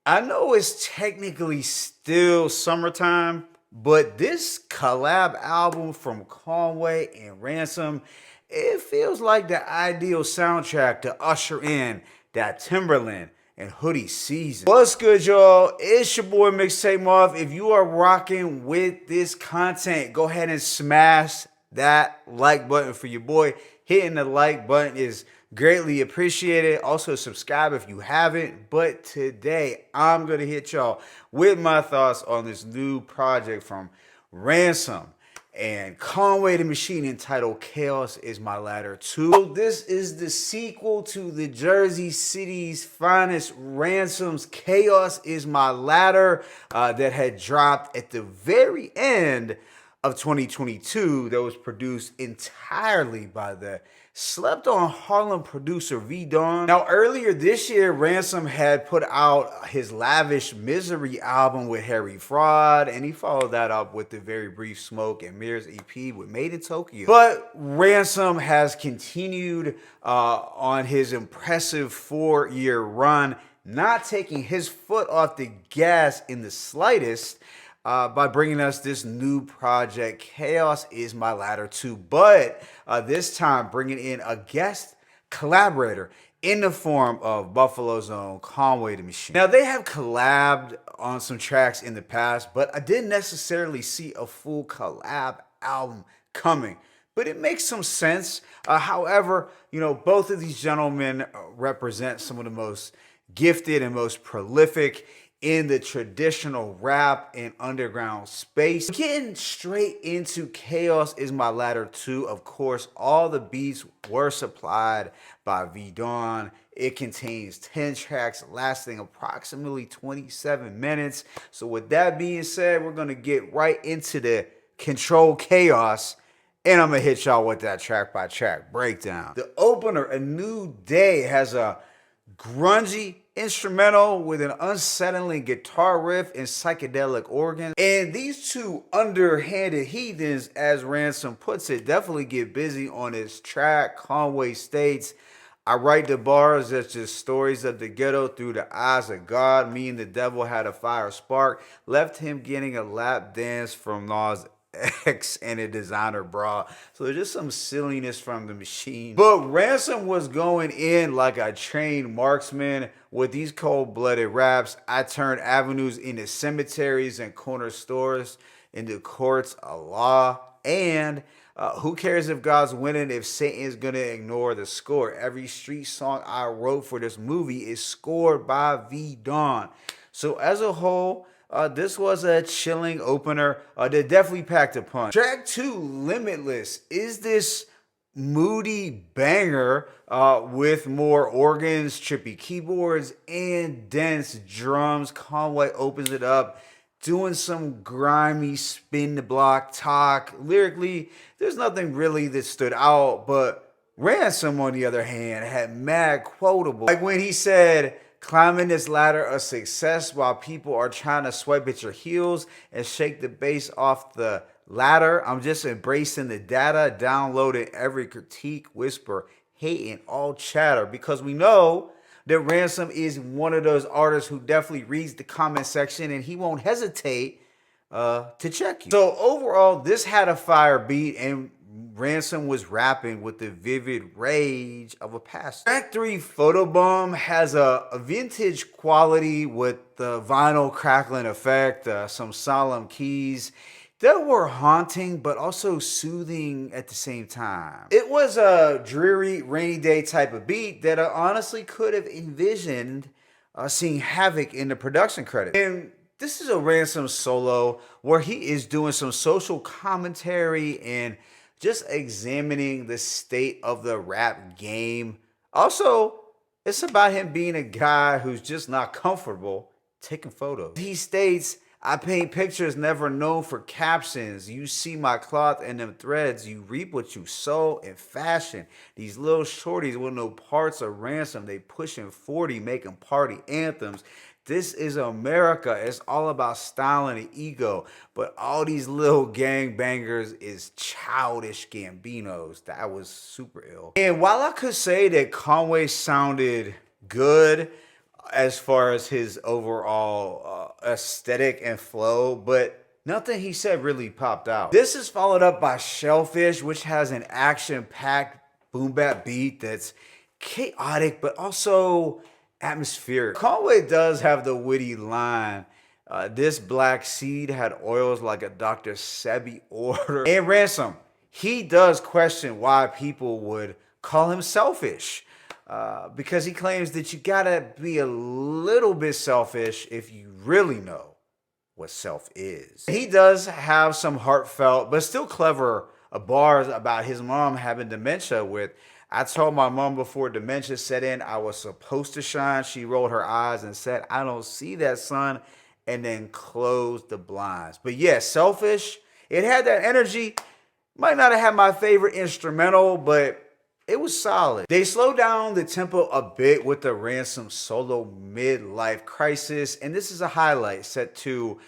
I know it's technically still summertime, but this collab album from Conway and Ransom, it feels like the ideal soundtrack to usher in that Timberland and hoodie season. What's good, y'all? It's your boy Mixtape Moth. If you are rocking with this content, go ahead and smash that like button for your boy. Hitting the like button is greatly appreciated. Also, subscribe if you haven't. But today, I'm going to hit y'all with my thoughts on this new project from Ransom and Conway the Machine entitled Chaos Is My Ladder 2. So this is the sequel to the Jersey City's finest, Ransom's Chaos Is My Ladder, that had dropped at the very end of 2022, that was produced entirely by the slept on Harlem producer V-Don. Now, earlier this year, Ransom had put out his lavish Misery album with Harry Fraud, and he followed that up with the very brief Smoke and Mirrors EP with Made in Tokyo. But Ransom has continued on his impressive 4-year run, not taking his foot off the gas in the slightest, by bringing us this new project, Chaos Is My Ladder 2, but this time bringing in a guest collaborator in the form of Buffalo's own Conway the Machine. Now, they have collabed on some tracks in the past, but I didn't necessarily see a full collab album coming. But it makes some sense. However, both of these gentlemen represent some of the most gifted and most prolific in the traditional rap and underground space. Getting straight into Chaos Is My Ladder 2, of course, all the beats were supplied by V-Don. It contains 10 tracks lasting approximately 27 minutes. So with that being said, we're going to get right into the Control Chaos, and I'm going to hit y'all with that track by track breakdown. The opener, A New Day, has a grungy instrumental with an unsettling guitar riff and psychedelic organs. And these two underhanded heathens, as Ransom puts it, definitely get busy on this track. Conway states, I write the bars that's just stories of the ghetto through the eyes of God. Me and the devil had a fire spark. Left him getting a lap dance from Nas X and a designer bra. So there's just some silliness from the machine. But Ransom was going in like a trained marksman with these cold-blooded raps. I turned avenues into cemeteries and corner stores into courts of law. And who cares if God's winning if Satan's gonna ignore the score? Every street song I wrote for this movie is scored by V-Don. So as a whole, this was a chilling opener that definitely packed a punch. Track 2, Limitless, is this moody banger with more organs, trippy keyboards, and dense drums. Conway opens it up, doing some grimy spin the block talk. Lyrically, there's nothing really that stood out, but Ransom, on the other hand, had mad quotable. Like when he said, climbing this ladder of success while people are trying to swipe at your heels and shake the base off the ladder. I'm just embracing the data, downloading every critique, whisper, hate, and all chatter, because we know that Ransom is one of those artists who definitely reads the comment section and he won't hesitate to check you. So overall, this had a fire beat, and Ransom was rapping with the vivid rage of a pastor. Track 3, Photobomb, has a vintage quality with the vinyl crackling effect, some solemn keys that were haunting but also soothing at the same time. It was a dreary, rainy day type of beat that I honestly could have envisioned seeing Havoc in the production credits. And this is a Ransom solo where he is doing some social commentary and just examining the state of the rap game. Also, it's about him being a guy who's just not comfortable taking photos. He states, I paint pictures never known for captions. You see my cloth and them threads. You reap what you sow in fashion. These little shorties with no parts of Ransom. They pushing 40, making party anthems. This is America. It's all about style and ego. But all these little gangbangers is childish Gambinos. That was super ill. And while I could say that Conway sounded good, as far as his overall aesthetic and flow, but nothing he said really popped out. This is followed up by Shellfish, which has an action-packed boom bap beat that's chaotic but also atmospheric. Conway does have the witty line, this black seed had oils like a Dr. Sebi order. And Ransom, he does question why people would call him selfish. Because he claims that you gotta be a little bit selfish if you really know what self is. He does have some heartfelt but still clever bars about his mom having dementia with, I told my mom before dementia set in I was supposed to shine. She rolled her eyes and said, I don't see that, son, and then closed the blinds. But yeah, selfish. It had that energy. Might not have had my favorite instrumental, but it was solid. They slowed down the tempo a bit with the Ransom solo midlife crisis, and this is a highlight set to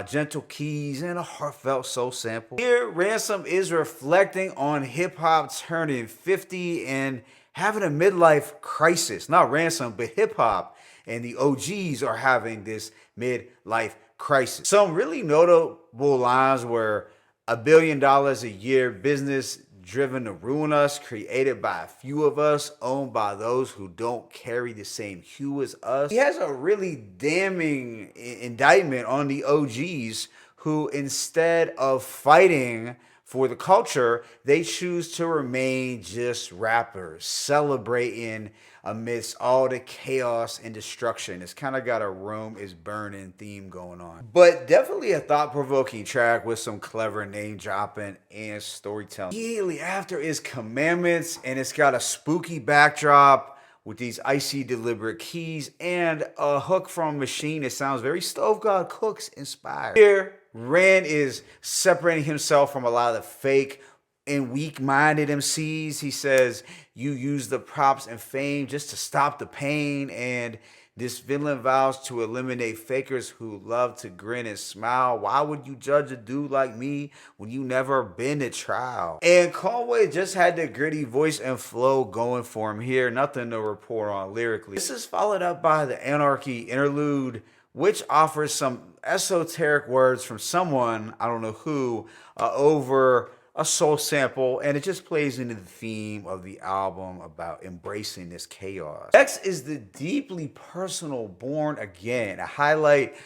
gentle keys and a heartfelt soul sample. Here, Ransom is reflecting on hip-hop turning 50 and having a midlife crisis. Not Ransom, but hip-hop and the OGs are having this midlife crisis. Some really notable lines were $1 billion a year business driven to ruin us, created by a few of us, owned by those who don't carry the same hue as us. He has a really damning indictment on the OGs who, instead of fighting for the culture, they choose to remain just rappers, celebrating amidst all the chaos and destruction. It's kind of got a Rome is burning theme going on. But definitely a thought-provoking track with some clever name dropping and storytelling. Immediately after is Commandments, and it's got a spooky backdrop with these icy deliberate keys and a hook from Machine that sounds very Stove God Cooks inspired. Here, Ran is separating himself from a lot of the fake and weak-minded MCs. He says, you use the props and fame just to stop the pain, and this villain vows to eliminate fakers who love to grin and smile. Why would you judge a dude like me when you never been to trial? And Conway just had the gritty voice and flow going for him here. Nothing to report on lyrically. This is followed up by the Anarchy interlude, which offers some esoteric words from someone, I don't know who, over a soul sample, and it just plays into the theme of the album about embracing this chaos. Next is the deeply personal Born Again, a highlight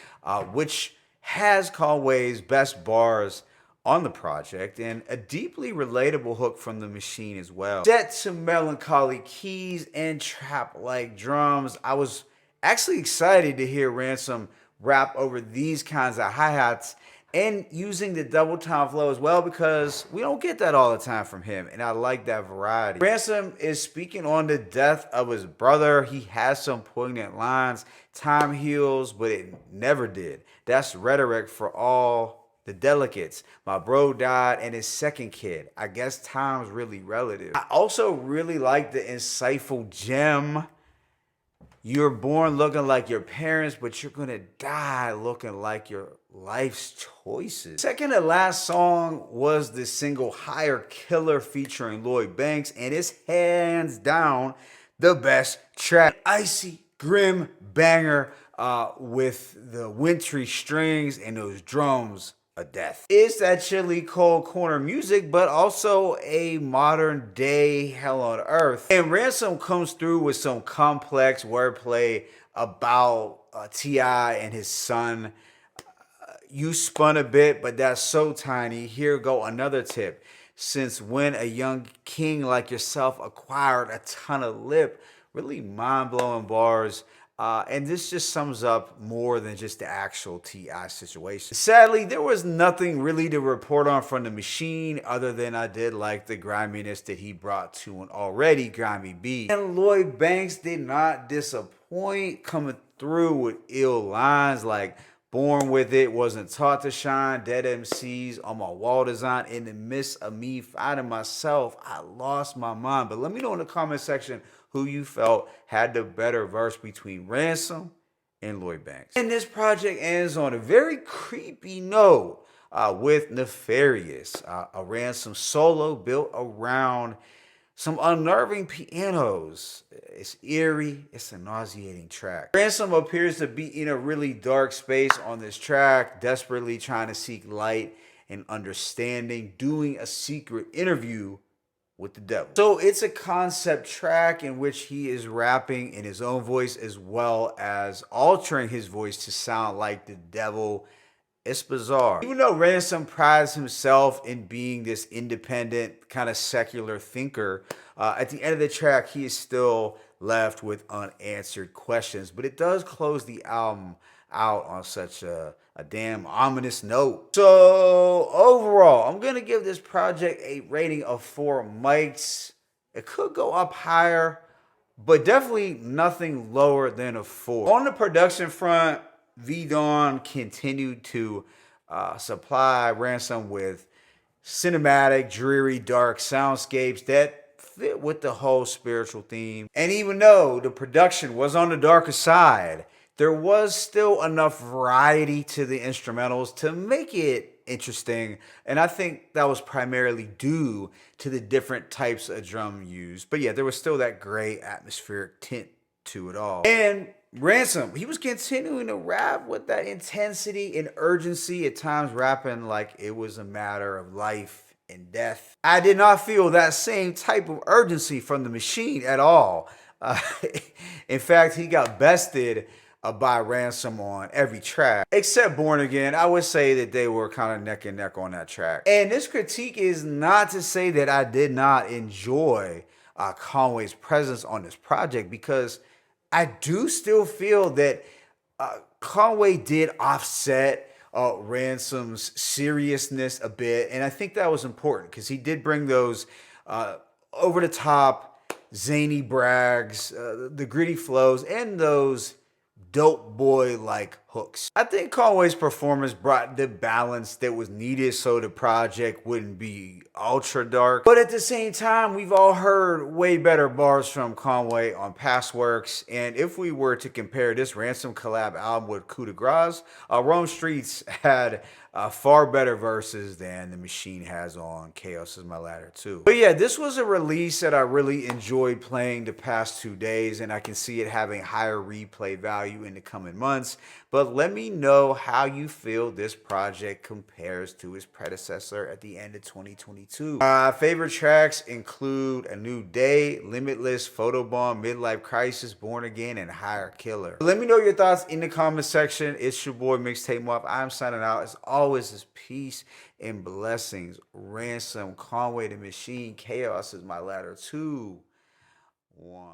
which has Conway's best bars on the project and a deeply relatable hook from the Machine as well. Set to melancholy keys and trap-like drums, I was actually excited to hear Ransom rap over these kinds of hi-hats and using the double time flow as well, because we don't get that all the time from him, and I like that variety. Ransom is speaking on the death of his brother. He has some poignant lines. Time heals, but it never did. That's rhetoric for all the delicates. My bro died and his second kid. I guess time's really relative. I also really like the insightful gem. You're born looking like your parents, but you're gonna die looking like your life's choices. Second to last song was the single Higher Killer featuring Lloyd Banks, and it's hands down the best track. Icy, grim banger with the wintry strings and those drums of death. It's that chilly, cold corner music, but also a modern day hell on earth. And Ransom comes through with some complex wordplay about T.I. and his son. You spun a bit, but that's so tiny. Here go another tip. Since when a young king like yourself acquired a ton of lip. Really mind-blowing bars. And this just sums up more than just the actual T.I. situation. Sadly, there was nothing really to report on from the Machine other than I did like the griminess that he brought to an already grimy beat. And Lloyd Banks did not disappoint, coming through with ill lines like born with it, wasn't taught to shine, dead MCs on my wall design. In the midst of me finding myself, I lost my mind. But let me know in the comment section who you felt had the better verse between Ransom and Lloyd Banks. And this project ends on a very creepy note with Nefarious, a Ransom solo built around some unnerving pianos. It's eerie, it's a nauseating track. Ransom appears to be in a really dark space on this track, desperately trying to seek light and understanding, doing a secret interview with the devil. So it's a concept track in which he is rapping in his own voice as well as altering his voice to sound like the devil. It's bizarre. Even though Ransom prides himself in being this independent, kind of secular thinker, at the end of the track, he is still left with unanswered questions. But it does close the album out on such a damn ominous note. So overall, I'm going to give this project a rating of 4 mics. It could go up higher, but definitely nothing lower than a 4. On the production front, V-Dawn continued to supply Ransom with cinematic, dreary, dark soundscapes that fit with the whole spiritual theme. And even though the production was on the darker side, there was still enough variety to the instrumentals to make it interesting. And I think that was primarily due to the different types of drum used. But yeah, there was still that gray atmospheric tint to it all. And Ransom, he was continuing to rap with that intensity and urgency, at times rapping like it was a matter of life and death. I did not feel that same type of urgency from the Machine at all. In fact, he got bested by Ransom on every track, except Born Again. I would say that they were kind of neck and neck on that track. And this critique is not to say that I did not enjoy Conway's presence on this project, because I do still feel that Conway did offset Ransom's seriousness a bit. And I think that was important because he did bring those over the top, zany brags, the gritty flows, and those dope boy like hooks. I think Conway's performance brought the balance that was needed so the project wouldn't be ultra dark. But at the same time, we've all heard way better bars from Conway on past works. And if we were to compare this Ransom collab album with Coup de Grace, Rome Streets had far better verses than the Machine has on Chaos Is My Ladder too. But yeah, this was a release that I really enjoyed playing the past 2 days, and I can see it having higher replay value in the coming months. But let me know how you feel this project compares to its predecessor at the end of 2022. Favorite tracks include A New Day, Limitless, Photobomb, Midlife Crisis, Born Again, and Higher Killer. Let me know your thoughts in the comment section. It's your boy Mixtape Muff. I'm signing out. As always, is peace and blessings. Ransom, Conway the Machine, Chaos Is My Ladder 2, 1.